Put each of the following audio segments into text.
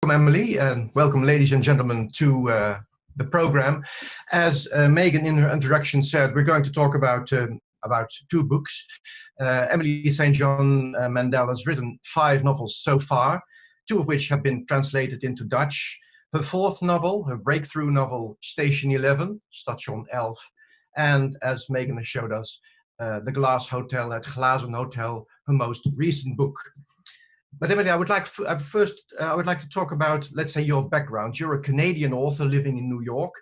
Welcome, Emily, and welcome, ladies and gentlemen, to the program. As Megan in her introduction said, we're going to talk about two books. Emily St. John Mandel has written 5 novels so far, 2 of which have been translated into Dutch. Her 4th novel, her breakthrough novel, Station 11, Station 11, and as Megan has showed us, The Glass Hotel, Het Glazen Hotel, her most recent book. But Emily, I would like to talk about, let's say, your background. You're a Canadian author living in New York.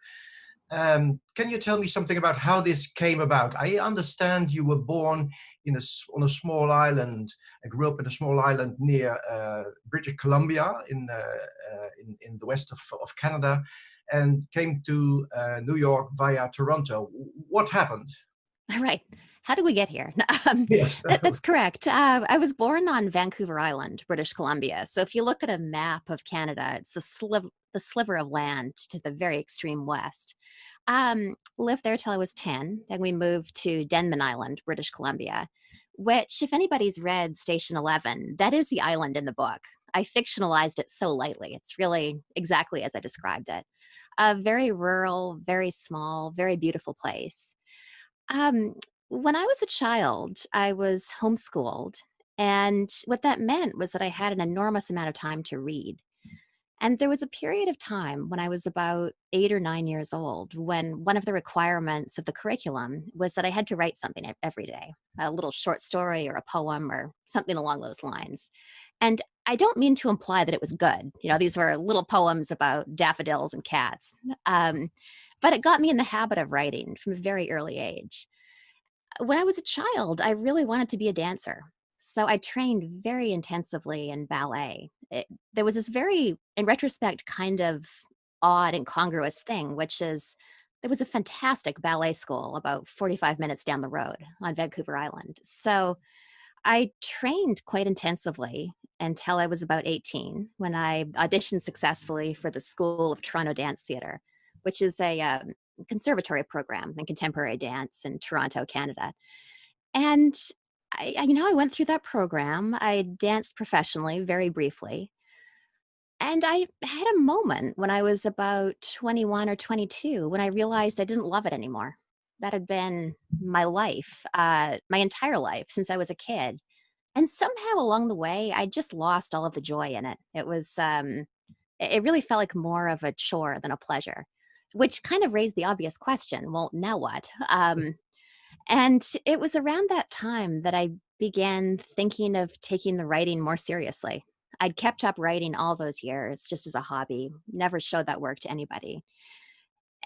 Can you tell me something about how this came about? I understand you were born on a small island. I grew up in a small island near British Columbia in the west of Canada, and came to New York via Toronto. What happened? All right. How did we get here? Yes. That's correct. I was born on Vancouver Island, British Columbia. So if you look at a map of Canada, it's the sliver of land to the very extreme west. Lived there till I was 10. Then we moved to Denman Island, British Columbia, which, if anybody's read Station 11, that is the island in the book. I fictionalized it so lightly. It's really exactly as I described it. A very rural, very small, very beautiful place. When I was a child, I was homeschooled, and what that meant was that I had an enormous amount of time to read. And there was a period of time when I was about 8 or 9 years old when one of the requirements of the curriculum was that I had to write something every day, a little short story or a poem or something along those lines. And I don't mean to imply that it was good. You know, these were little poems about daffodils and cats. But it got me in the habit of writing from a very early age. When I was a child, I really wanted to be a dancer. So I trained very intensively in ballet. There was this very, in retrospect, kind of odd, incongruous thing, which is there was a fantastic ballet school about 45 minutes down the road on Vancouver Island. So I trained quite intensively until I was about 18 when I auditioned successfully for the School of Toronto Dance Theatre, which is a conservatory program in contemporary dance in Toronto, Canada. And I went through that program. I danced professionally very briefly. And I had a moment when I was about 21 or 22 when I realized I didn't love it anymore. That had been my life, my entire life since I was a kid. And somehow along the way, I just lost all of the joy in it. It really felt like more of a chore than a pleasure, which kind of raised the obvious question, well, now what? And it was around that time that I began thinking of taking the writing more seriously. I'd kept up writing all those years just as a hobby, never showed that work to anybody.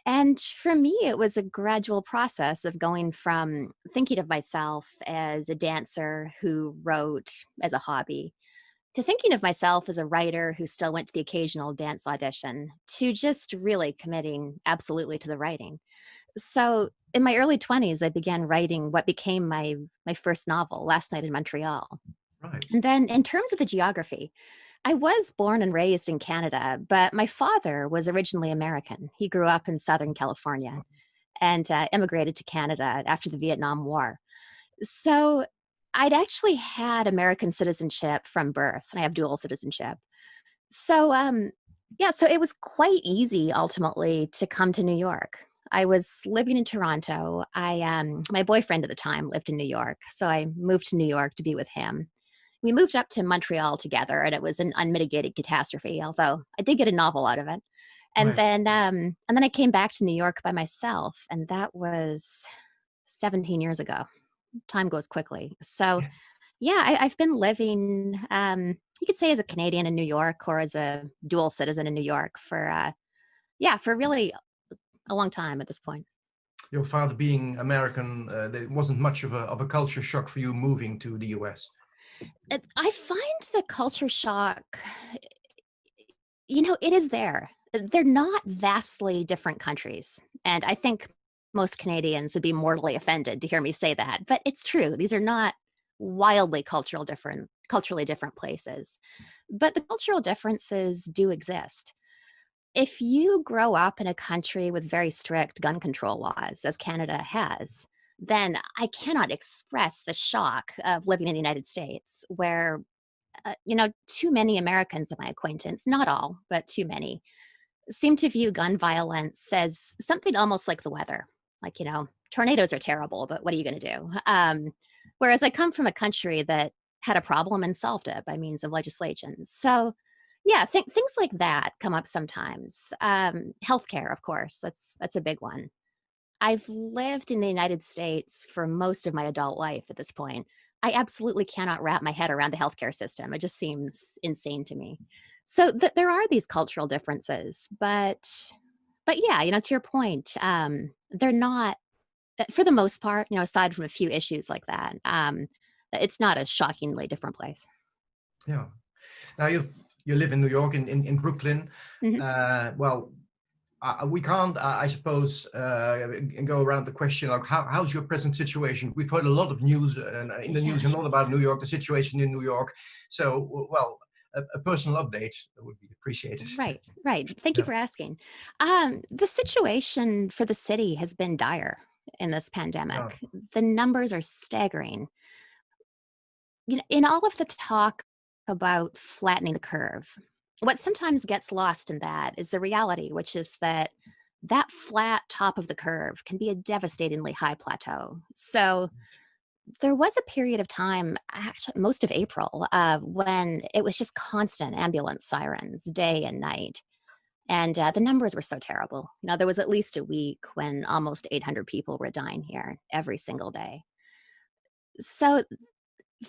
And for me, it was a gradual process of going from thinking of myself as a dancer who wrote as a hobby to thinking of myself as a writer who still went to the occasional dance audition, to just really committing absolutely to the writing. So in my early 20s, I began writing what became my first novel, Last Night in Montreal. Right. And then in terms of the geography, I was born and raised in Canada, but my father was originally American. He grew up in Southern California and immigrated to Canada after the Vietnam War. So I'd actually had American citizenship from birth, and I have dual citizenship. So, so it was quite easy ultimately to come to New York. I was living in Toronto. My boyfriend at the time lived in New York, so I moved to New York to be with him. We moved up to Montreal together, and it was an unmitigated catastrophe, although I did get a novel out of it. And Right. then I came back to New York by myself, and that was 17 years ago. Time goes quickly. So, yeah, I've been living, you could say, as a Canadian in New York or as a dual citizen in New York for really a long time at this point. Your father being American, there wasn't much of a culture shock for you moving to the US. I find the culture shock, it is there. They're not vastly different countries. And I think most Canadians would be mortally offended to hear me say that. But it's true. These are not wildly culturally different places. But the cultural differences do exist. If you grow up in a country with very strict gun control laws, as Canada has, then I cannot express the shock of living in the United States, where too many Americans of my acquaintance, not all, but too many, seem to view gun violence as something almost like the weather. Like, tornadoes are terrible, but what are you going to do? Whereas I come from a country that had a problem and solved it by means of legislation. So, yeah, things like that come up sometimes. Healthcare, of course, that's a big one. I've lived in the United States for most of my adult life at this point. I absolutely cannot wrap my head around the healthcare system. It just seems insane to me. So there are these cultural differences, but yeah, to your point, they're not, for the most part, aside from a few issues like that, it's not a shockingly different place. Yeah. Now you live in New York, in Brooklyn. Mhm. Well, we can't, I suppose, go around the question like how's your present situation? We've heard a lot of news in the news, and not about New York, the situation in New York. So, well, a personal update would be appreciated. Right. Thank you Yeah. for asking. The situation for the city has been dire in this pandemic. Yeah. The numbers are staggering. In all of the talk about flattening the curve, what sometimes gets lost in that is the reality, which is that flat top of the curve can be a devastatingly high plateau. So there was a period of time, actually most of April, when it was just constant ambulance sirens day and night. And the numbers were so terrible. There was at least a week when almost 800 people were dying here every single day. So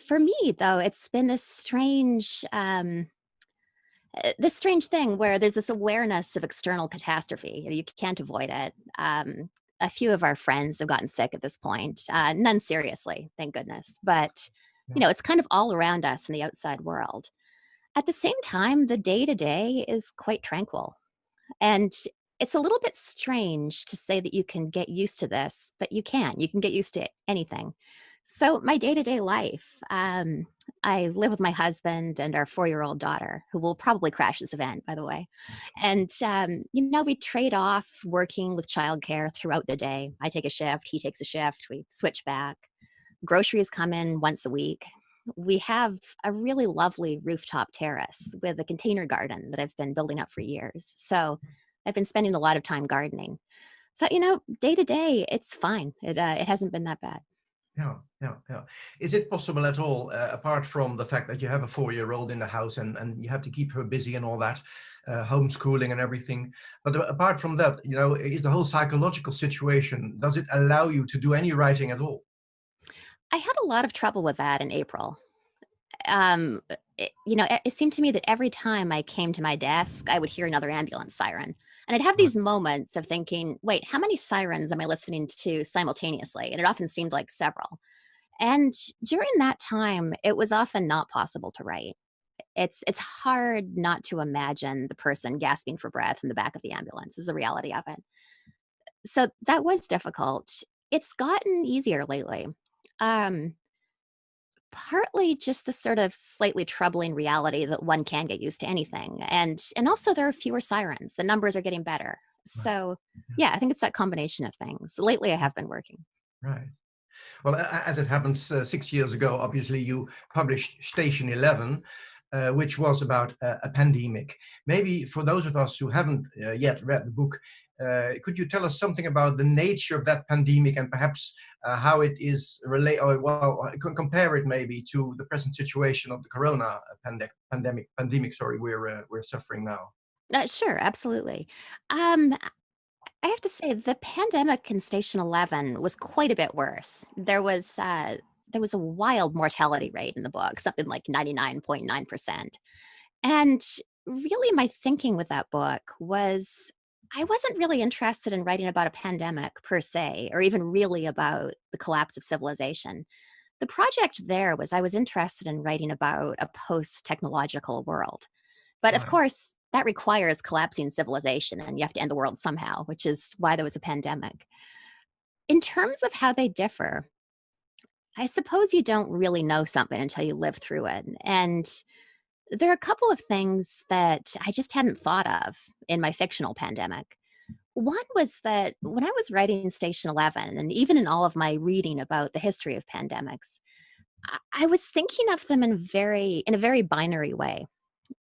for me, though, it's been this strange thing where there's this awareness of external catastrophe. You can't avoid it. A few of our friends have gotten sick at this point, none seriously, thank goodness. But, Yeah. It's kind of all around us in the outside world. At the same time, the day to day is quite tranquil. And it's a little bit strange to say that you can get used to this, but you can. You can get used to anything. So, my day to day life, I live with my husband and our 4-year-old daughter, who will probably crash this event, by the way. And, we trade off working with childcare throughout the day. I take a shift, he takes a shift, we switch back. Groceries come in once a week. We have a really lovely rooftop terrace with a container garden that I've been building up for years. So I've been spending a lot of time gardening. So, day to day, it's fine. It hasn't been that bad. Yeah. Is it possible at all, apart from the fact that you have a 4-year-old in the house and you have to keep her busy and all that, homeschooling and everything, but apart from that, is the whole psychological situation, does it allow you to do any writing at all? I had a lot of trouble with that in April. It seemed to me that every time I came to my desk, I would hear another ambulance siren. And I'd have Right. these moments of thinking, wait, how many sirens am I listening to simultaneously? And it often seemed like several. And during that time, it was often not possible to write. It's hard not to imagine the person gasping for breath in the back of the ambulance is the reality of it. So that was difficult. It's gotten easier lately. Um, Partly just the sort of slightly troubling reality that one can get used to anything. And also there are fewer sirens. The numbers are getting better. Right. So yeah, I think it's that combination of things. Lately I have been working. Right. Well, as it happens, 6 years ago, obviously you published Station 11, which was about a pandemic. Maybe for those of us who haven't yet read the book, could you tell us something about the nature of that pandemic and perhaps how it is related, or well, compare it maybe to the present situation of the corona pandemic, sorry, we're suffering now. Sure, absolutely. Um, I have to say the pandemic in Station 11 was quite a bit worse. There was a wild mortality rate in the book, something like 99.9%. And really, my thinking with that book was I wasn't really interested in writing about a pandemic per se, or even really about the collapse of civilization. The project there was I was interested in writing about a post technological world. But of Right. course, that requires collapsing civilization, and you have to end the world somehow, which is why there was a pandemic. In terms of how they differ, I suppose you don't really know something until you live through it. And there are a couple of things that I just hadn't thought of in my fictional pandemic. One was that when I was writing Station 11, and even in all of my reading about the history of pandemics, I was thinking of them in a very binary way,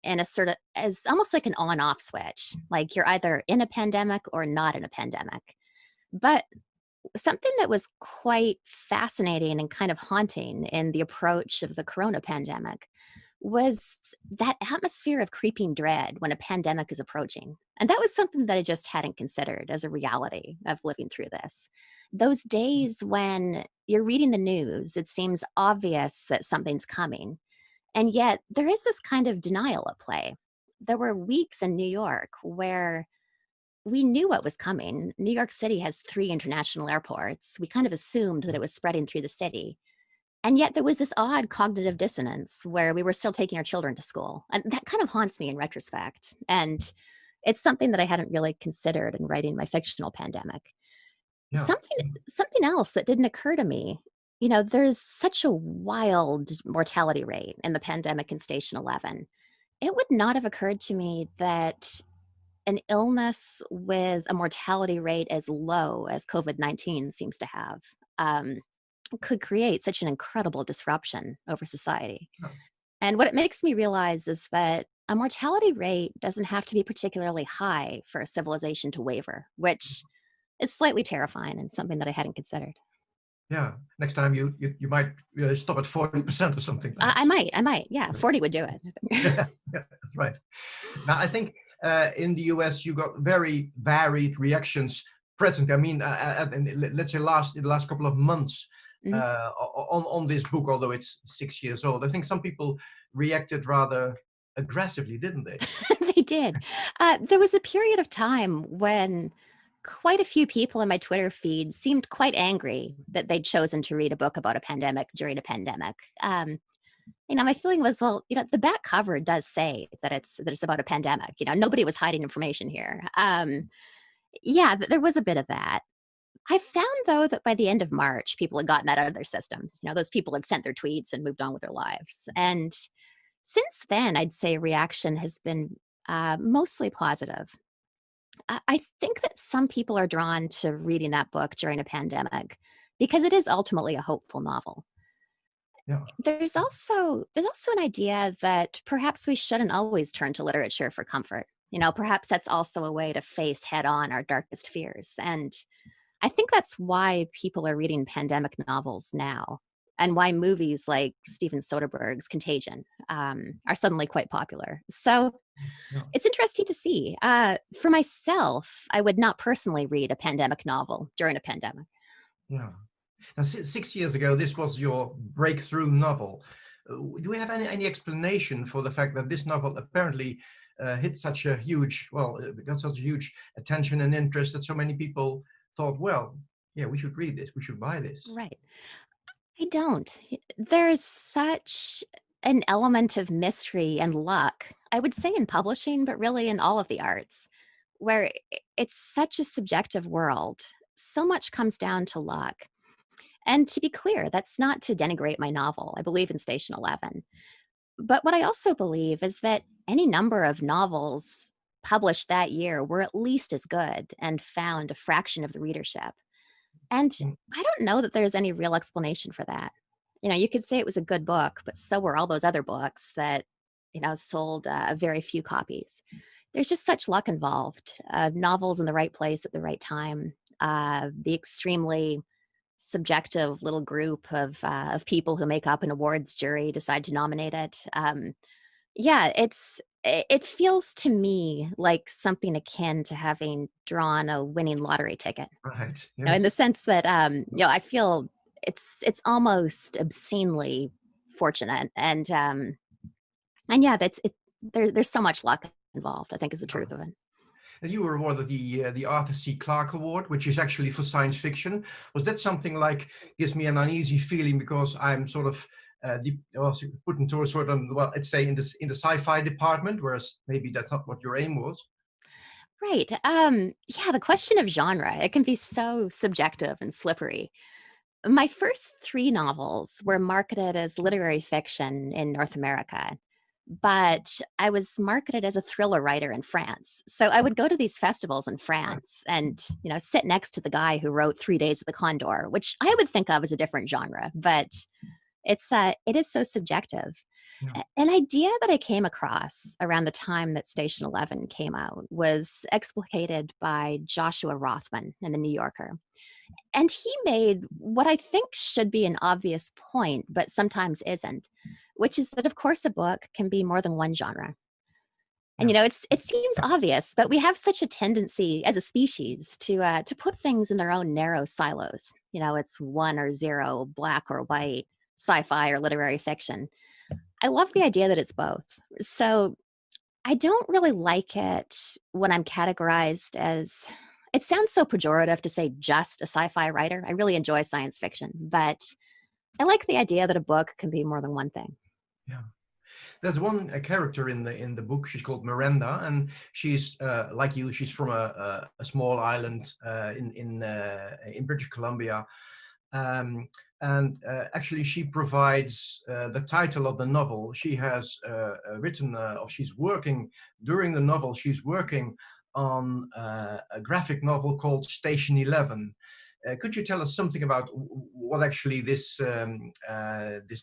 in a sort of as almost like an on-off switch. Like you're either in a pandemic or not in a pandemic. But something that was quite fascinating and kind of haunting in the approach of the corona pandemic was that atmosphere of creeping dread when a pandemic is approaching. And that was something that I just hadn't considered as a reality of living through this. Those days when you're reading the news, it seems obvious that something's coming. And yet there is this kind of denial at play. There were weeks in New York where we knew what was coming. New York City has 3 international airports. We kind of assumed that it was spreading through the city. And yet there was this odd cognitive dissonance where we were still taking our children to school. And that kind of haunts me in retrospect. And it's something that I hadn't really considered in writing my fictional pandemic. Yeah. Something else that didn't occur to me, there's such a wild mortality rate in the pandemic in Station 11. It would not have occurred to me that an illness with a mortality rate as low as COVID-19 seems to have could create such an incredible disruption over society. Yeah. And what it makes me realize is that a mortality rate doesn't have to be particularly high for a civilization to waver, which is slightly terrifying and something that I hadn't considered. Yeah. Next time you might stop at 40% or something. I might. Yeah, 40 would do it. Yeah, that's right. Now, I think in the US, you got very varied reactions present. I mean, let's say in the last couple of months Mhm. on this book, although it's 6 years old. I think some people reacted rather aggressively, didn't they? They did. There was a period of time when quite a few people in my Twitter feed seemed quite angry that they'd chosen to read a book about a pandemic during a pandemic. My feeling was, well, the back cover does say that it's about a pandemic. Nobody was hiding information here. There was a bit of that. I found though that by the end of March, people had gotten that out of their systems. Those people had sent their tweets and moved on with their lives. And since then, I'd say reaction has been mostly positive. I think that some people are drawn to reading that book during a pandemic because it is ultimately a hopeful novel. Yeah. There's also an idea that perhaps we shouldn't always turn to literature for comfort. Perhaps that's also a way to face head on our darkest fears. And I think that's why people are reading pandemic novels now, and why movies like Steven Soderbergh's Contagion are suddenly quite popular. So Yeah. it's interesting to see. For myself, I would not personally read a pandemic novel during a pandemic. Yeah. Now, 6 years ago, this was your breakthrough novel. Do we have any explanation for the fact that this novel apparently hit such a huge, got such a huge attention and interest that so many people thought, well, yeah, we should read this, we should buy this. Right. I don't. There's such an element of mystery and luck, I would say in publishing, but really in all of the arts, where it's such a subjective world. So much comes down to luck. And to be clear, that's not to denigrate my novel. I believe in Station 11. But what I also believe is that any number of novels published that year were at least as good and found a fraction of the readership. And Mm. I don't know that there's any real explanation for that. You could say it was a good book, but so were all those other books that, sold a very few copies. There's just such luck involved. Novels in the right place at the right time. The extremely subjective little group of people who make up an awards jury decide to nominate it. It feels to me like something akin to having drawn a winning lottery ticket. Right. In the Yes. sense that I feel it's almost obscenely fortunate, and yeah, there's so much luck involved, I think, is the truth of it. And you were awarded the Arthur C. Clarke Award, which is actually for science fiction. Was that something like, gives me an uneasy feeling because I'm sort of put into a sort of, let's say in the sci-fi department, whereas maybe that's not what your aim was? Right. The question of genre, it can be so subjective and slippery. My first 3 novels were marketed as literary fiction in North America, but I was marketed as a thriller writer in France. So I would go to these festivals in France and, sit next to the guy who wrote 3 Days of the Condor, which I would think of as a different genre, but It is so subjective. Yeah. An idea that I came across around the time that Station 11 came out was explicated by Joshua Rothman in The New Yorker. And he made what I think should be an obvious point, but sometimes isn't, which is that, of course, a book can be more than one genre. And, it seems obvious, but we have such a tendency as a species to put things in their own narrow silos. It's one or zero, black or white, sci-fi or literary fiction. I love the idea that it's both. So I don't really like it when I'm categorized as, it sounds so pejorative to say just a sci-fi writer. I really enjoy science fiction, but I like the idea that a book can be more than one thing. Yeah. There's one character in the book. She's called Miranda, and she's like you. She's from a small island in British Columbia, and actually she provides the title of the novel. She has written, or she's working during the novel. She's working on a graphic novel called Station 11. Could you tell us something about what actually this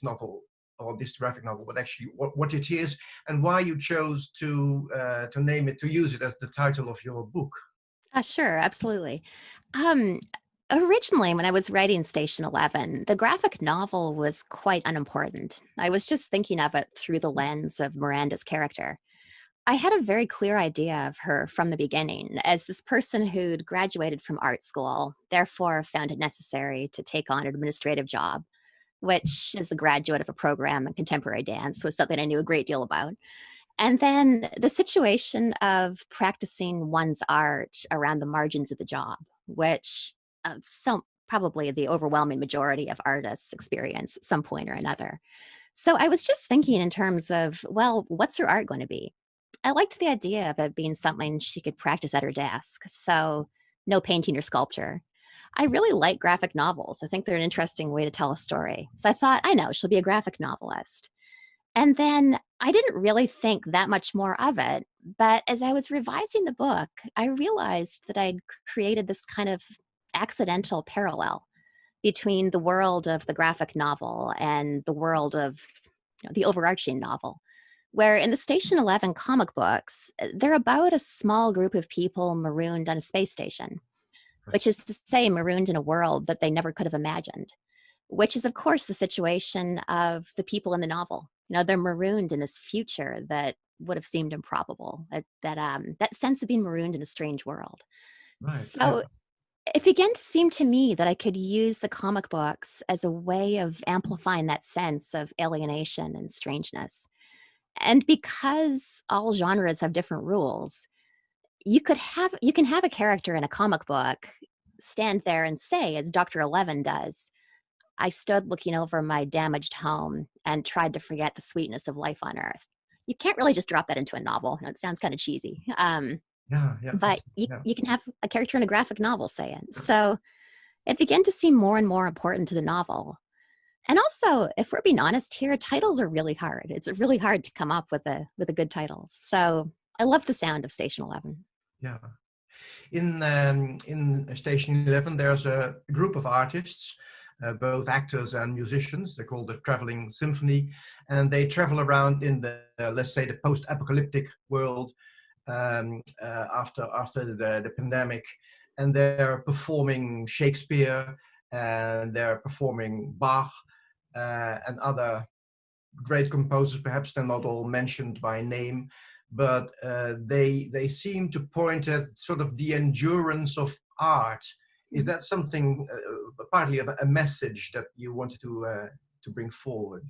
novel, or this graphic novel, what it is, and why you chose to name it, to use it as the title of your book? Sure, absolutely. Originally, when I was writing Station 11, the graphic novel was quite unimportant. I was just thinking of it through the lens of Miranda's character. I had a very clear idea of her from the beginning as this person who'd graduated from art school, therefore found it necessary to take on an administrative job, which, as the graduate of a program in contemporary dance, was something I knew a great deal about. And then the situation of practicing one's art around the margins of the job, which probably the overwhelming majority of artists experience at some point or another. So I was just thinking in terms of, well, what's her art going to be? I liked the idea of it being something she could practice at her desk. So no painting or sculpture. I really like graphic novels. I think they're an interesting way to tell a story. So I thought, I know, she'll be a graphic novelist. And then I didn't really think that much more of it. But as I was revising the book, I realized that I'd created this kind of accidental parallel between the world of the graphic novel and the world of the overarching novel, where in the Station 11 comic books, they're about a small group of people marooned on a space station, which is to say marooned in a world that they never could have imagined, which is, of course, the situation of the people in the novel. They're marooned in this future that would have seemed improbable, that sense of being marooned in a strange world. Right. So it began to seem to me that I could use the comic books as a way of amplifying that sense of alienation and strangeness. And because all genres have different rules, you can have a character in a comic book stand there and say, as Dr. 11 does, I stood looking over my damaged home and tried to forget the sweetness of life on Earth. You can't really just drop that into a novel. It sounds kind of cheesy. But you can have a character in a graphic novel say it. So it began to seem more and more important to the novel. And also, if we're being honest here, titles are really hard. It's really hard to come up with a good title. So I love the sound of Station 11. Yeah. In Station 11, there's a group of artists, both actors and musicians. They're called the Traveling Symphony, and they travel around in the, let's say, the post-apocalyptic world after the pandemic, and they're performing Shakespeare, and they're performing Bach and other great composers. Perhaps they're not all mentioned by name, but they seem to point at sort of the endurance of art. Is that something, partly a message that you wanted to bring forward?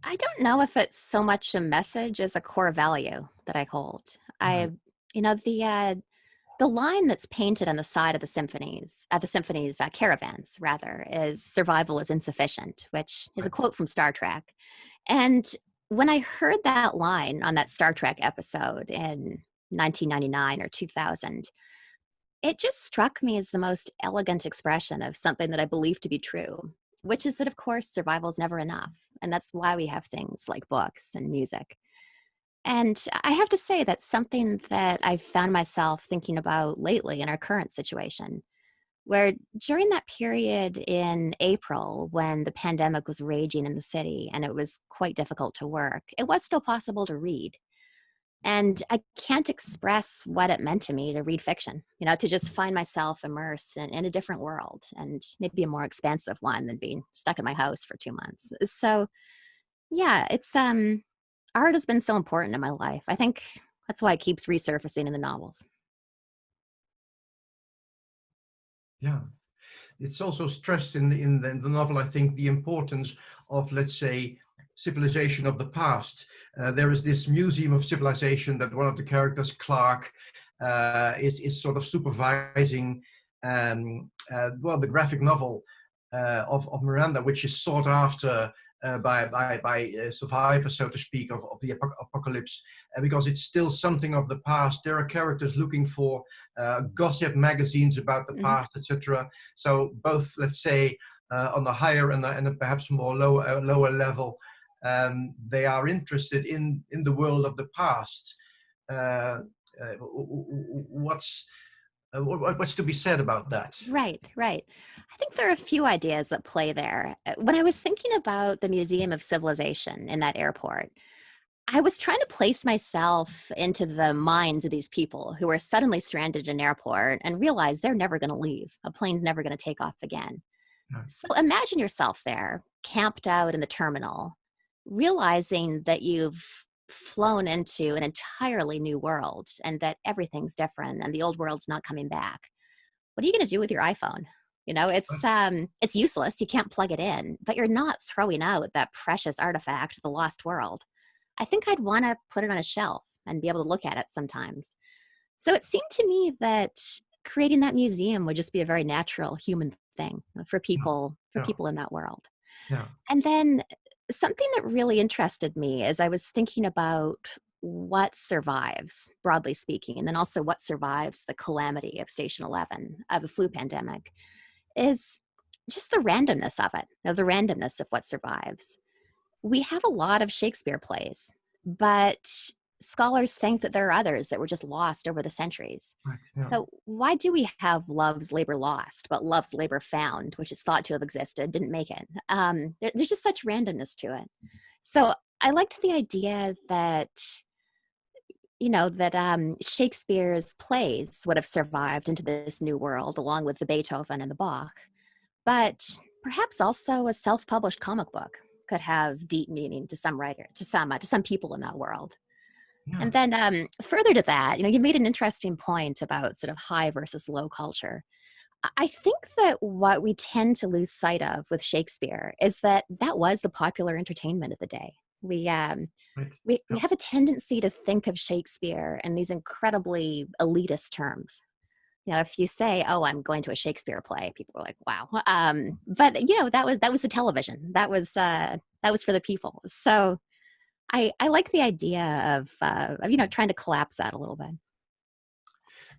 I don't know if it's so much a message as a core value that I hold. The line that's painted on the side of the symphony's caravans, rather, is "Survival is insufficient," which is a quote from Star Trek. And when I heard that line on that Star Trek episode in 1999 or 2000, it just struck me as the most elegant expression of something that I believe to be true, which is that, of course, survival is never enough. And that's why we have things like books and music. And I have to say that's something that I've found myself thinking about lately in our current situation. where during that period in April when the pandemic was raging in the city and it was quite difficult to work, it was still possible to read. And I can't express what it meant to me to read fiction, to just find myself immersed in a different world, and maybe a more expansive one than being stuck in my house for 2 months. So yeah, it's art has been so important in my life. I think that's why it keeps resurfacing in the novels. Yeah. It's also stressed in the novel, I think, the importance of, let's say, civilization of the past. There is this museum of civilization that one of the characters, Clark, is sort of supervising, well, the graphic novel of Miranda, which is sought after by survivors, so to speak, of the apocalypse, because it's still something of the past. There are characters looking for gossip magazines about the past, etc. So both, let's say, on the higher and perhaps more lower level, they are interested in the world of the past. What's to be said about that? Right. I think there are a few ideas at play there. When I was thinking about the Museum of Civilization in that airport, I was trying to place myself into the minds of these people who are suddenly stranded in an airport and realize they're never going to leave. A plane's never going to take off again. So imagine yourself there, camped out in the terminal, realizing that you've flown into an entirely new world and that everything's different and the old world's not coming back. What are you going to do with your iPhone? It's useless. You can't plug it in, but you're not throwing out that precious artifact, the lost world. I think I'd want to put it on a shelf and be able to look at it sometimes. So it seemed to me that creating that museum would just be a very natural human thing for people in that world. Yeah. And then something that really interested me as I was thinking about what survives, broadly speaking, and then also what survives the calamity of Station 11, of the flu pandemic, is just the randomness of it, the randomness of what survives. We have a lot of Shakespeare plays, but scholars think that there are others that were just lost over the centuries. Right, yeah. So why do we have Love's Labor Lost, but Love's Labor Found, which is thought to have existed, didn't make it? There's just such randomness to it. So I liked the idea that Shakespeare's plays would have survived into this new world along with the Beethoven and the Bach, but perhaps also a self-published comic book could have deep meaning to some writer, to some people in that world. Yeah. And then further to that, you made an interesting point about sort of high versus low culture. I think that what we tend to lose sight of with Shakespeare is that was the popular entertainment of the day. We have a tendency to think of Shakespeare in these incredibly elitist terms. If you say, "Oh, I'm going to a Shakespeare play," people are like, "Wow!" But that was the television. That was for the people. So I like the idea of trying to collapse that a little bit.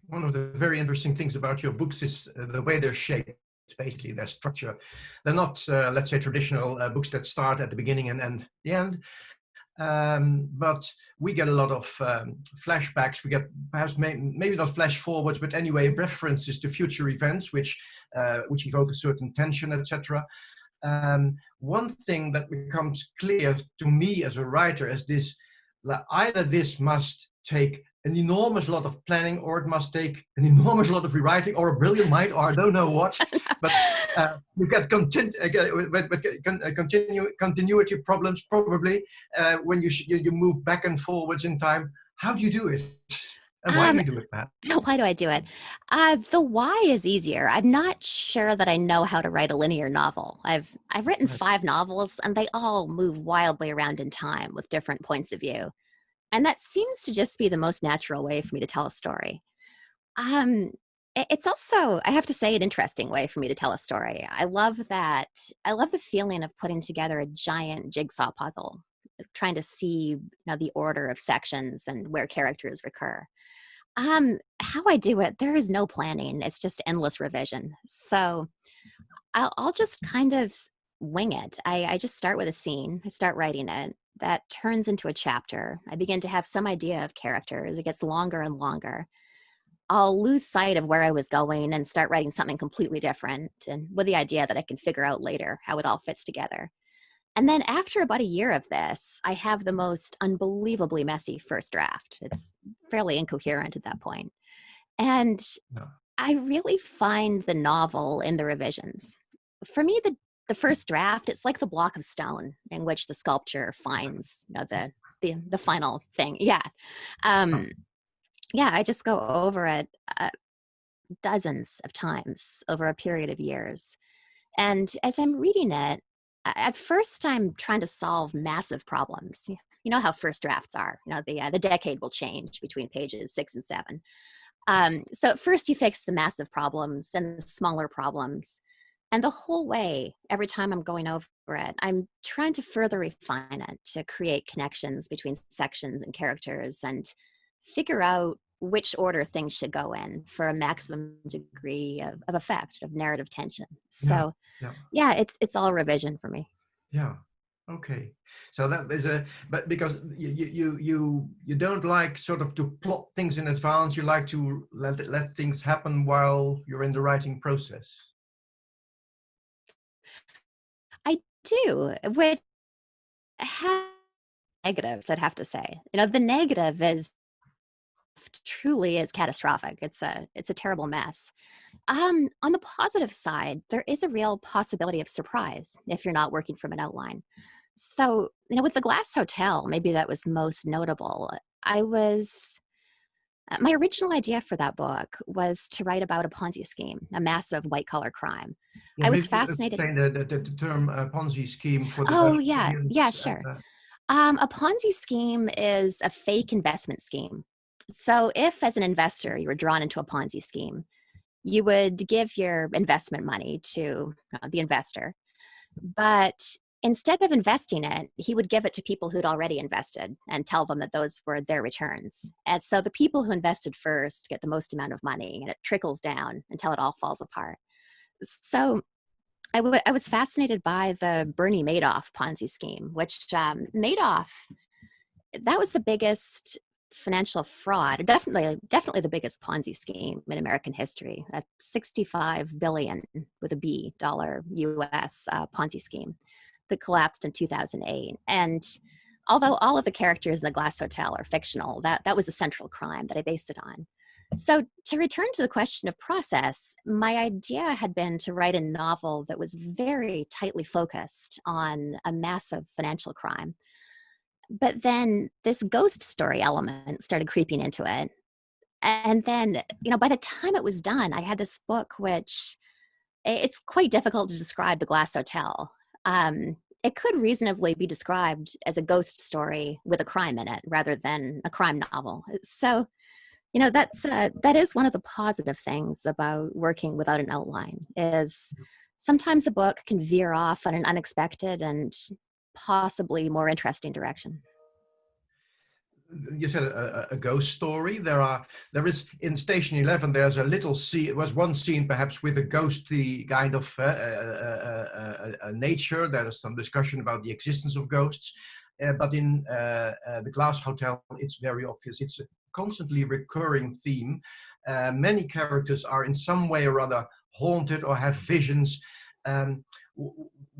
One of the very interesting things about your books is the way they're shaped. Basically, their structure. They're not, let's say, traditional books that start at the beginning and end the end. But we get a lot of flashbacks. We get perhaps maybe not flash forwards, but anyway, references to future events, which evoke a certain tension, etc. One thing that becomes clear to me as a writer is this: either this must take an enormous lot of planning, or it must take an enormous lot of rewriting, or a brilliant mind, or I don't know what. But you get continuity problems probably when you move back and forwards in time. How do you do it? And why do you do it, Pat? Why do I do it? The why is easier. I'm not sure that I know how to write a linear novel. I've written 5 novels, and they all move wildly around in time with different points of view. And that seems to just be the most natural way for me to tell a story. It's also, I have to say, an interesting way for me to tell a story. I love the feeling of putting together a giant jigsaw puzzle, trying to see the order of sections and where characters recur. How I do it, there is no planning. It's just endless revision. So I'll just kind of wing it. I just start with a scene. I start writing it. That turns into a chapter. I begin to have some idea of characters. It gets longer and longer. I'll lose sight of where I was going and start writing something completely different, and with the idea that I can figure out later how it all fits together. And then after about a year of this, I have the most unbelievably messy first draft. It's fairly incoherent at that point. And No. I really find the novel in the revisions. For me, the first draft, it's like the block of stone in which the sculpture finds, the final thing. Yeah. Yeah, I just go over it dozens of times over a period of years. And as I'm reading it, at first I'm trying to solve massive problems. You know how first drafts are. The decade will change between pages 6 and 7. So at first you fix the massive problems, then the smaller problems. And the whole way, every time I'm going over it, I'm trying to further refine it to create connections between sections and characters and figure out which order things should go in for a maximum degree of effect, of narrative tension. So yeah, it's all revision for me. Yeah. Okay. So that is but because you don't like sort of to plot things in advance, you like to let things happen while you're in the writing process. I do, which has negatives, I'd have to say. The negative is truly is catastrophic. It's a terrible mess. On the positive side, there is a real possibility of surprise if you're not working from an outline. So, with The Glass Hotel, maybe that was most notable. My original idea for that book was to write about a Ponzi scheme, a massive white-collar crime. Yeah, I was fascinated. The term Ponzi scheme for the Oh, Dutch yeah, audience, sure. A Ponzi scheme is a fake investment scheme. So if, as an investor, you were drawn into a Ponzi scheme, you would give your investment money to the investor. But instead of investing it, he would give it to people who'd already invested and tell them that those were their returns. And so the people who invested first get the most amount of money, and it trickles down until it all falls apart. So I was fascinated by the Bernie Madoff Ponzi scheme, which Madoff, that was the biggest financial fraud, definitely the biggest Ponzi scheme in American history, a $65 billion with a B dollar US Ponzi scheme that collapsed in 2008. And although all of the characters in the Glass Hotel are fictional, that was the central crime that I based it on. So to return to the question of process, my idea had been to write a novel that was very tightly focused on a massive financial crime. But then this ghost story element started creeping into it. And then, by the time it was done, I had this book, which it's quite difficult to describe The Glass Hotel. It could reasonably be described as a ghost story with a crime in it rather than a crime novel. So, that is one of the positive things about working without an outline is sometimes a book can veer off on an unexpected and possibly more interesting direction. You said a ghost story. There is in Station 11. There's a little scene. It was one scene perhaps with a ghostly kind of nature. There is some discussion about the existence of ghosts, but in the Glass Hotel, it's very obvious. It's a constantly recurring theme. Many characters are in some way or other haunted or have visions.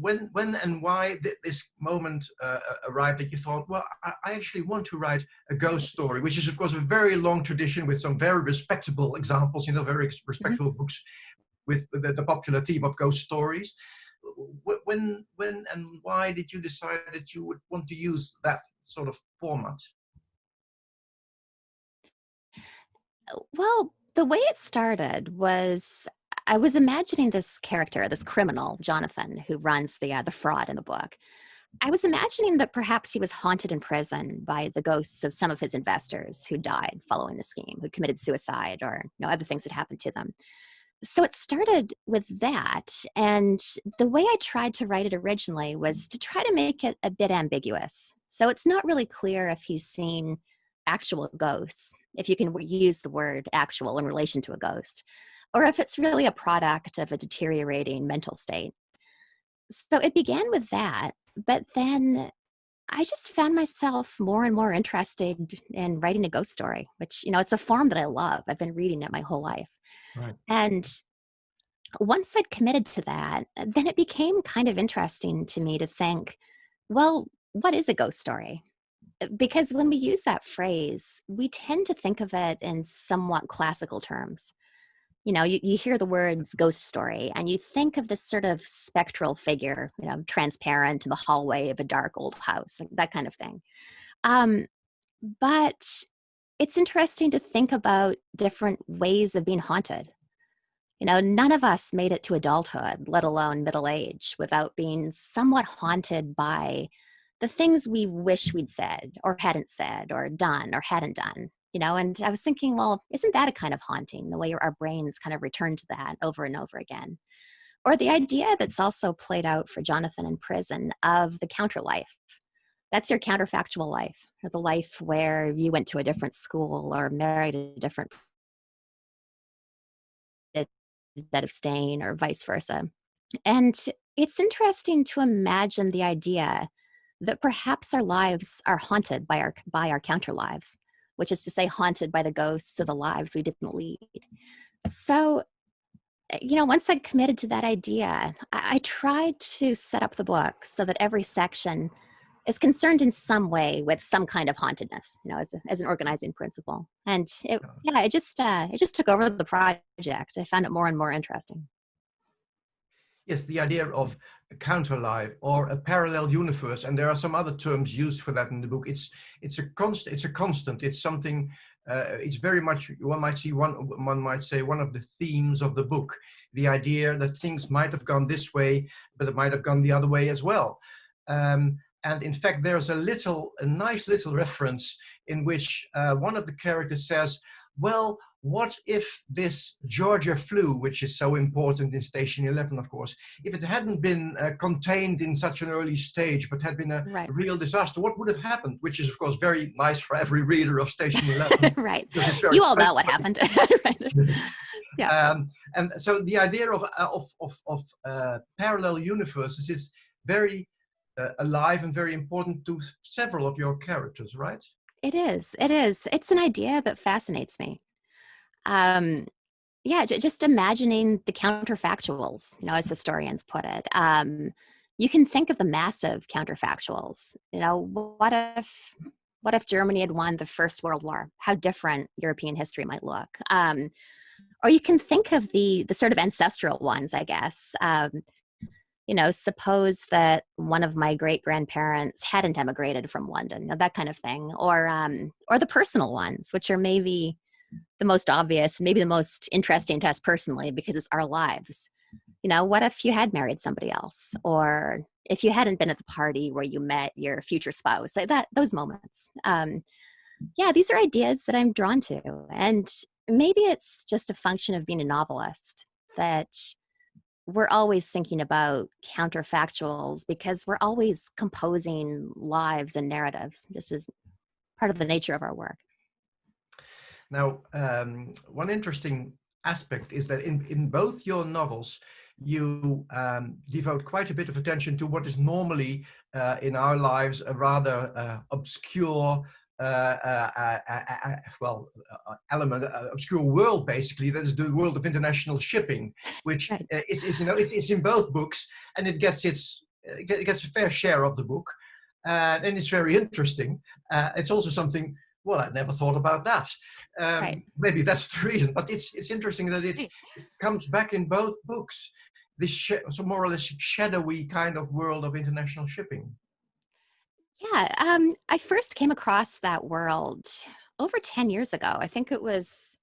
When and why did this moment arrive that you thought, well, I actually want to write a ghost story, which is of course a very long tradition with some very respectable examples, very respectable books with the popular theme of ghost stories. When and why did you decide that you would want to use that sort of format? Well, the way it started was I was imagining this character, this criminal, Jonathan, who runs the fraud in the book. I was imagining that perhaps he was haunted in prison by the ghosts of some of his investors who died following the scheme, who committed suicide or other things that happened to them. So it started with that. And the way I tried to write it originally was to try to make it a bit ambiguous. So it's not really clear if he's seen actual ghosts, if you can use the word actual in relation to a ghost, or if it's really a product of a deteriorating mental state. So it began with that, but then I just found myself more and more interested in writing a ghost story, which, it's a form that I love. I've been reading it my whole life. Right. And once I'd committed to that, then it became kind of interesting to me to think, well, what is a ghost story? Because when we use that phrase, we tend to think of it in somewhat classical terms. You hear the words ghost story and you think of this sort of spectral figure, transparent in the hallway of a dark old house, like that kind of thing. But it's interesting to think about different ways of being haunted. None of us made it to adulthood, let alone middle age, without being somewhat haunted by the things we wish we'd said or hadn't said or done or hadn't done. And I was thinking, well, isn't that a kind of haunting, the way our brains kind of return to that over and over again? Or the idea that's also played out for Jonathan in prison of the counter life. That's your counterfactual life, or the life where you went to a different school or married a different instead of staying, or vice versa. And it's interesting to imagine the idea that perhaps our lives are haunted by our counter lives, which is to say, haunted by the ghosts of the lives we didn't lead. So, once I committed to that idea, I tried to set up the book so that every section is concerned in some way with some kind of hauntedness, as an organizing principle. And it just took over the project. I found it more and more interesting. Yes, the idea of a counter life or a parallel universe, and there are some other terms used for that in the book. It's a constant. It's something. It's very much, one might say, one of the themes of the book. The idea that things might have gone this way, but it might have gone the other way as well. And in fact, there's a nice little reference in which one of the characters says, well, what if this Georgia flu, which is so important in Station 11, of course, if it hadn't been contained in such an early stage, but had been a real disaster, what would have happened? Which is, of course, very nice for every reader of Station 11. Right. You all know what happened. Right. Yeah. And so the idea of parallel universes is very alive and very important to several of your characters, right? It is. It's an idea that fascinates me. Just imagining the counterfactuals, as historians put it. You can think of the massive counterfactuals. What if Germany had won the First World War? How different European history might look. Or you can think of the sort of ancestral ones, I guess. Suppose that one of my great-grandparents hadn't emigrated from London, that kind of thing. Or the personal ones, which are maybe the most obvious, maybe the most interesting to us personally, because it's our lives. What if you had married somebody else? Or if you hadn't been at the party where you met your future spouse? Like those moments. These are ideas that I'm drawn to. And maybe it's just a function of being a novelist that we're always thinking about counterfactuals because we're always composing lives and narratives, just as part of the nature of our work. Now, one interesting aspect is that in both your novels, you devote quite a bit of attention to what is normally in our lives a rather obscure element, obscure world, basically. That is the world of international shipping, which it's in both books, and it gets a fair share of the book, and it's very interesting. It's also something. Well, I never thought about that. Maybe that's the reason, but it's interesting that it comes back in both books. This so more or less shadowy kind of world of international shipping. Yeah, I first came across that world over 10 years ago. I think it was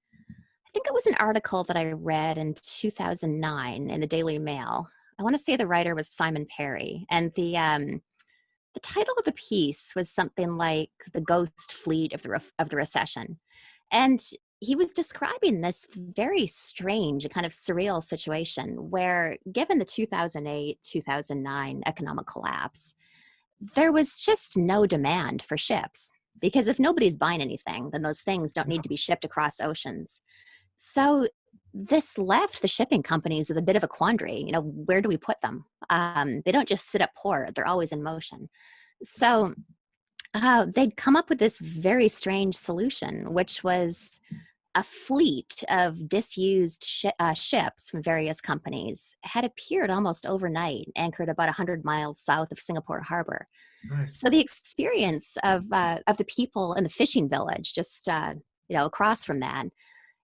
an article that I read in 2009 in the Daily Mail. I want to say the writer was Simon Perry, and the title of the piece was something like "The Ghost Fleet of the Recession," and he was describing this very strange, kind of surreal situation where, given the 2008-2009 economic collapse, there was just no demand for ships, because if nobody's buying anything, then those things don't need to be shipped across oceans. So this left the shipping companies with a bit of a quandary. Where do we put them? They don't just sit at port, they're always in motion. So they'd come up with this very strange solution, which was a fleet of disused ships from various companies had appeared almost overnight, anchored about 100 miles south of Singapore Harbor. Right. So the experience of the people in the fishing village, just across from that,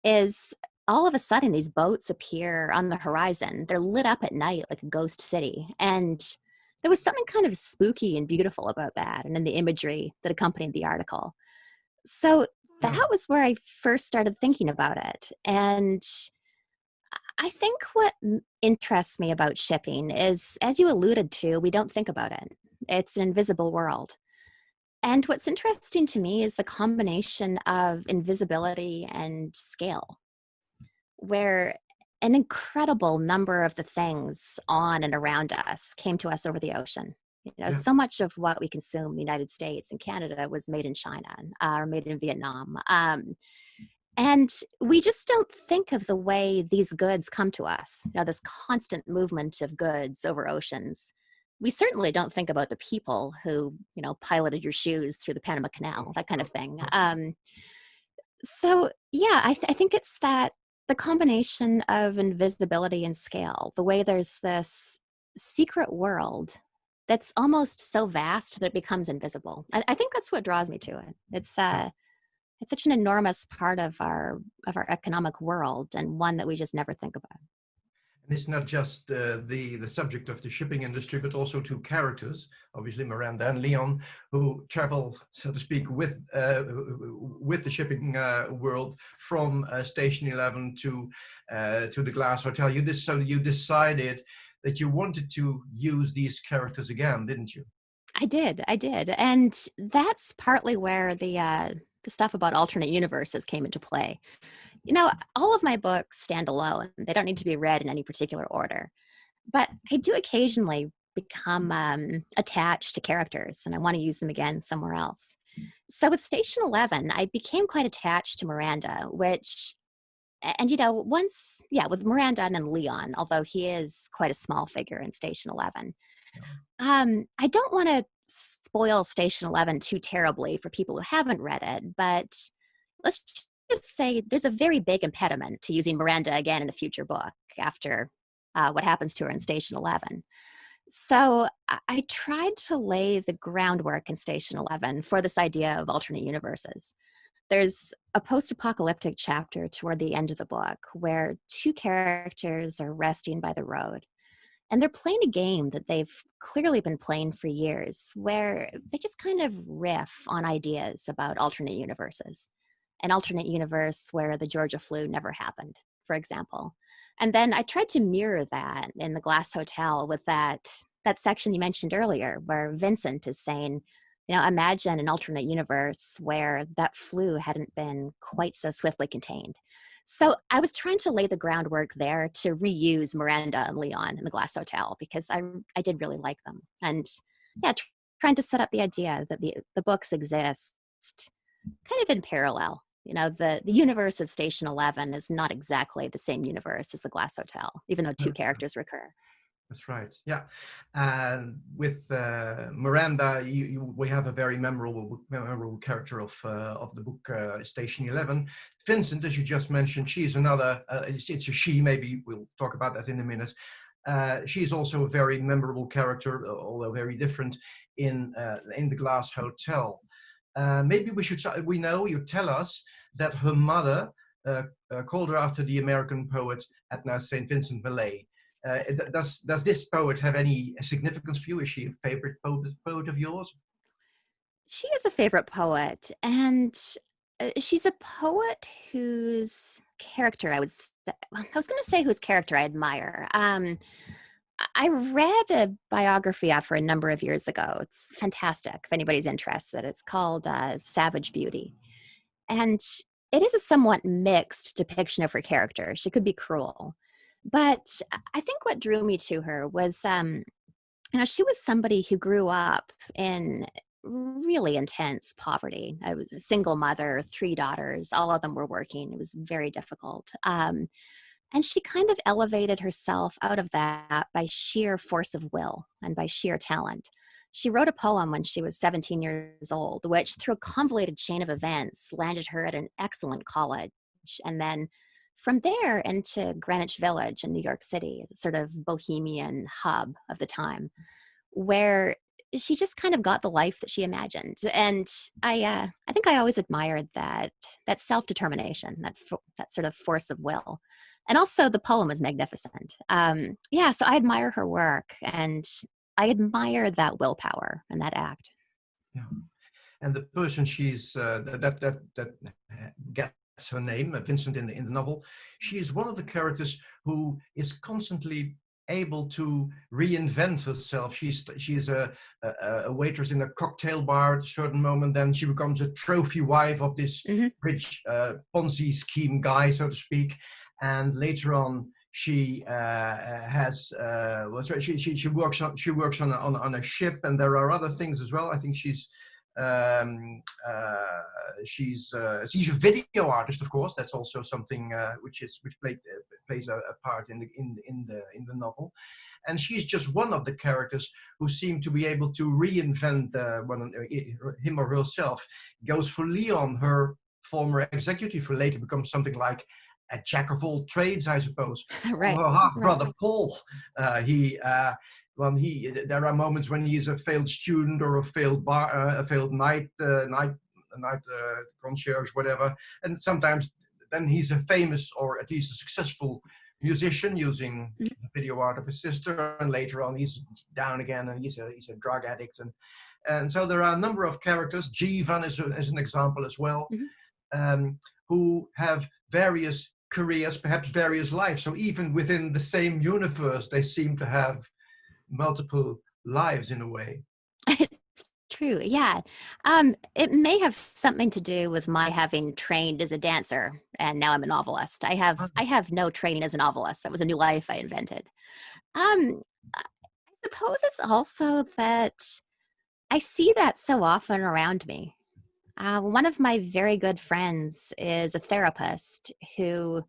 is all of a sudden these boats appear on the horizon. They're lit up at night like a ghost city, and there was something kind of spooky and beautiful about that, and in the imagery that accompanied the article. So that was where I first started thinking about it. And I think what interests me about shipping is, as you alluded to, we don't think about it. It's an invisible world. And what's interesting to me is the combination of invisibility and scale, where an incredible number of the things on and around us came to us over the ocean. So much of what we consume in the United States and Canada was made in China or made in Vietnam. And we just don't think of the way these goods come to us, this constant movement of goods over oceans. We certainly don't think about the people who, piloted your shoes through the Panama Canal, that kind of thing. I think it's that the combination of invisibility and scale, the way there's this secret world that's almost so vast that it becomes invisible. I think that's what draws me to it. It's such an enormous part of our economic world, and one that we just never think about. And it's not just the subject of the shipping industry, but also two characters, obviously Miranda and Leon, who travel, so to speak, with the shipping world from Station 11 to the Glass Hotel. You decided that you wanted to use these characters again, didn't you? I did, and that's partly where the stuff about alternate universes came into play. All of my books stand alone. They don't need to be read in any particular order. But I do occasionally become attached to characters, and I want to use them again somewhere else. So with Station 11, I became quite attached to Miranda, with Miranda and then Leon, although he is quite a small figure in Station 11. I don't want to spoil Station 11 too terribly for people who haven't read it, but let's just say there's a very big impediment to using Miranda again in a future book after what happens to her in Station 11. So I tried to lay the groundwork in Station 11 for this idea of alternate universes. There's a post-apocalyptic chapter toward the end of the book where two characters are resting by the road. And they're playing a game that they've clearly been playing for years, where they just kind of riff on ideas about alternate universes. An alternate universe where the Georgia flu never happened, for example. And then I tried to mirror that in the Glass Hotel with that section you mentioned earlier, where Vincent is saying, imagine an alternate universe where that flu hadn't been quite so swiftly contained. So I was trying to lay the groundwork there to reuse Miranda and Leon in the Glass Hotel, because I did really like them. And trying to set up the idea that the books exist kind of in parallel. The universe of Station 11 is not exactly the same universe as the Glass Hotel, even though two characters recur. That's right. Yeah, and with Miranda, we have a very memorable character of the book Station 11. Vincent, as you just mentioned, she's another. It's a she. Maybe we'll talk about that in a minute. She's also a very memorable character, although very different in the Glass Hotel. Maybe you tell us that her mother called her after the American poet Edna St. Vincent Millay. Does this poet have any significance for you? Is she a favorite poet of yours? She is a favorite poet, and she's a poet whose character I was going to say whose character I admire. I read a biography of her a number of years ago. It's fantastic if anybody's interested. It's called Savage Beauty. And it is a somewhat mixed depiction of her character. She could be cruel. But I think what drew me to her was, she was somebody who grew up in really intense poverty. I was a single mother, 3 daughters, all of them were working. It was very difficult. And she kind of elevated herself out of that by sheer force of will and by sheer talent. She wrote a poem when she was 17 years old, which through a convoluted chain of events landed her at an excellent college. And then from there into Greenwich Village in New York City, a sort of bohemian hub of the time, where she just kind of got the life that she imagined. And I think I always admired that self-determination, that sort of force of will. And also the poem was magnificent. So I admire her work, and I admire that willpower and that act. Yeah, and the person she's that gets her name, Vincent, in the novel, she is one of the characters who is constantly able to reinvent herself. She's a waitress in a cocktail bar at a certain moment. Then she becomes a trophy wife of this rich Ponzi scheme guy, so to speak. And later on, she she works on a ship, and there are other things as well. I think she's a video artist, of course. That's also something which plays a part in the novel. And she's just one of the characters who seem to be able to reinvent him or herself. Goes for Leon, her former executive, who later becomes something like a jack of all trades, I suppose. Right. Her half brother Paul, there are moments when he is a failed student or a failed night concierge, whatever, and sometimes then he's a famous or at least a successful musician using the video art of his sister, and later on he's down again and he's a drug addict, and so there are a number of characters. Jeevan is an example as well, who have various careers, perhaps various lives. So even within the same universe, they seem to have multiple lives in a way. It's true, yeah. It may have something to do with my having trained as a dancer, and now I'm a novelist. I have no training as a novelist. That was a new life I invented. I suppose it's also that I see that so often around me. One of my very good friends is a therapist who,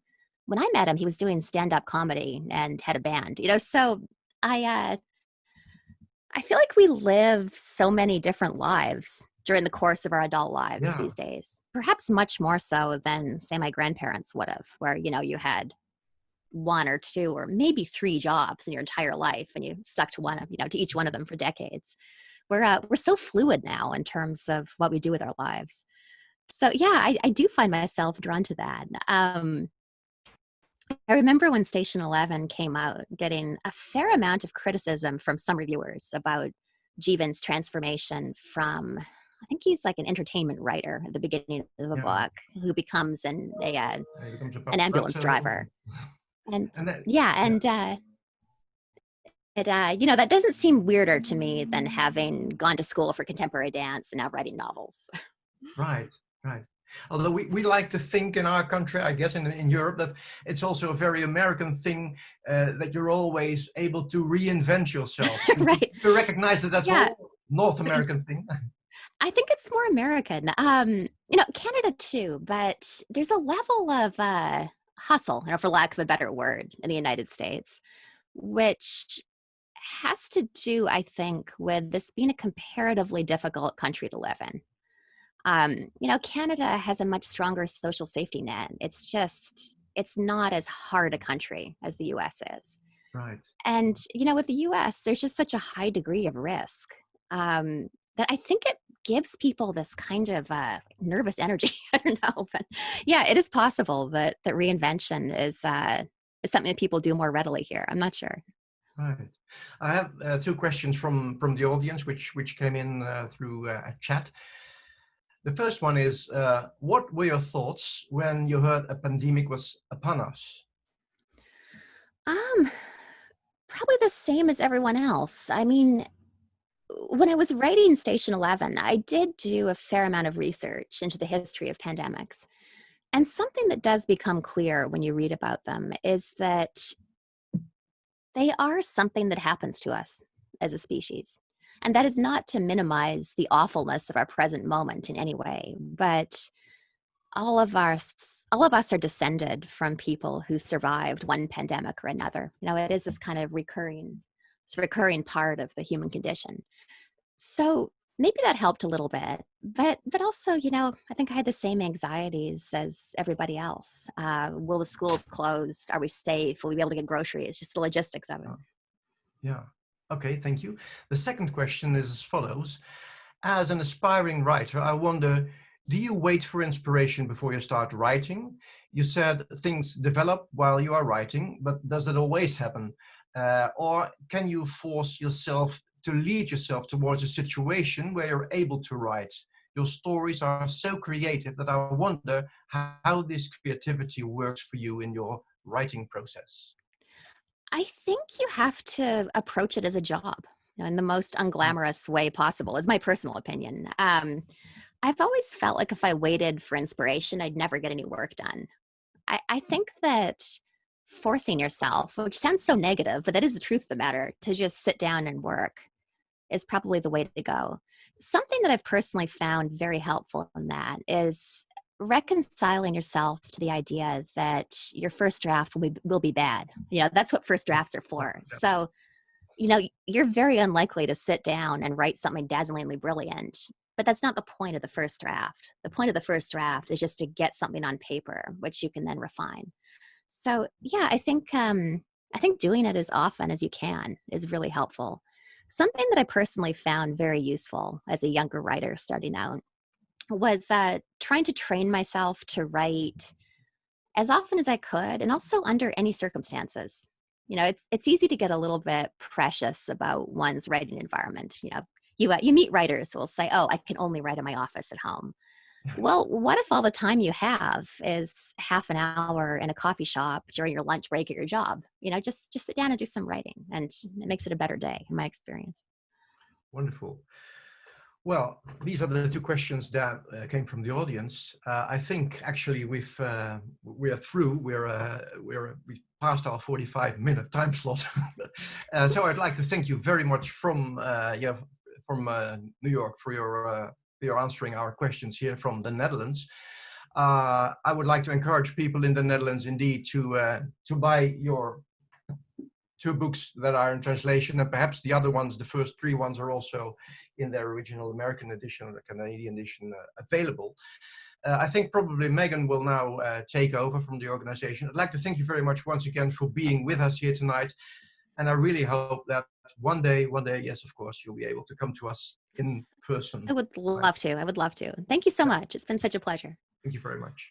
when I met him, he was doing stand-up comedy and had a band, so I feel like we live so many different lives during the course of our adult lives these days, perhaps much more so than, say, my grandparents would have, where, you had one or two or maybe three jobs in your entire life, and you stuck to one, to each one of them for decades. We're so fluid now in terms of what we do with our lives. So yeah, I do find myself drawn to that. I remember when Station 11 came out, getting a fair amount of criticism from some reviewers about Jeevan's transformation from, I think he's like an entertainment writer at the beginning of the book, who becomes an ambulance driver. That doesn't seem weirder to me than having gone to school for contemporary dance and now writing novels. Right. Although we like to think in our country, I guess in Europe, that it's also a very American thing, that you're always able to reinvent yourself. Right. You recognize that that's a North American thing. I think it's more American. Canada too, but there's a level of hustle, for lack of a better word, in the United States, which has to do, I think, with this being a comparatively difficult country to live in. Canada has a much stronger social safety net. It's not as hard a country as the US is. Right. And, with the US, there's just such a high degree of risk that I think it gives people this kind of nervous energy. I don't know, but yeah, it is possible that reinvention is something that people do more readily here. I'm not sure. Right. I have two questions from the audience, which came in through a chat. The first one is, what were your thoughts when you heard a pandemic was upon us? Probably the same as everyone else. I mean, when I was writing Station 11, I did do a fair amount of research into the history of pandemics. And something that does become clear when you read about them is that they are something that happens to us as a species. And that is not to minimize the awfulness of our present moment in any way, but all of us are descended from people who survived one pandemic or another. It is this kind of recurring part of the human condition. So maybe that helped a little bit, but also, I think I had the same anxieties as everybody else. Will the schools close? Are we safe? Will we be able to get groceries? Just the logistics of it. Yeah. Okay, thank you. The second question is as follows. As an aspiring writer, I wonder, do you wait for inspiration before you start writing? You said things develop while you are writing, but does that always happen? Or can you force yourself to lead yourself towards a situation where you're able to write? Your stories are so creative that I wonder how this creativity works for you in your writing process. I think you have to approach it as a job, in the most unglamorous way possible, is my personal opinion. I've always felt like if I waited for inspiration, I'd never get any work done. I think that forcing yourself, which sounds so negative, but that is the truth of the matter, to just sit down and work is probably the way to go. Something that I've personally found very helpful in that is reconciling yourself to the idea that your first draft will be bad. That's what first drafts are for. So, you're very unlikely to sit down and write something dazzlingly brilliant, but that's not the point of the first draft. The point of the first draft is just to get something on paper, which you can then refine. So, yeah, I think doing it as often as you can is really helpful. Something that I personally found very useful as a younger writer starting out was trying to train myself to write as often as I could, and also under any circumstances. It's easy to get a little bit precious about one's writing environment. You meet writers who will say, "Oh, I can only write in my office at home." Well, what if all the time you have is half an hour in a coffee shop during your lunch break at your job? Just sit down and do some writing, and it makes it a better day, in my experience. Wonderful. Well, these are the two questions that came from the audience. I think actually we are through. We've passed our 45-minute time slot. So I'd like to thank you very much from New York for your answering our questions here from the Netherlands. I would like to encourage people in the Netherlands indeed to buy your two books that are in translation, and perhaps the other ones, the first three ones, are also in their original American edition or the Canadian edition available. I think probably Megan will now take over from the organization. I'd like to thank you very much once again for being with us here tonight. And I really hope that one day, yes, of course, you'll be able to come to us in person. I would love to. Thank you so much. It's been such a pleasure. Thank you very much.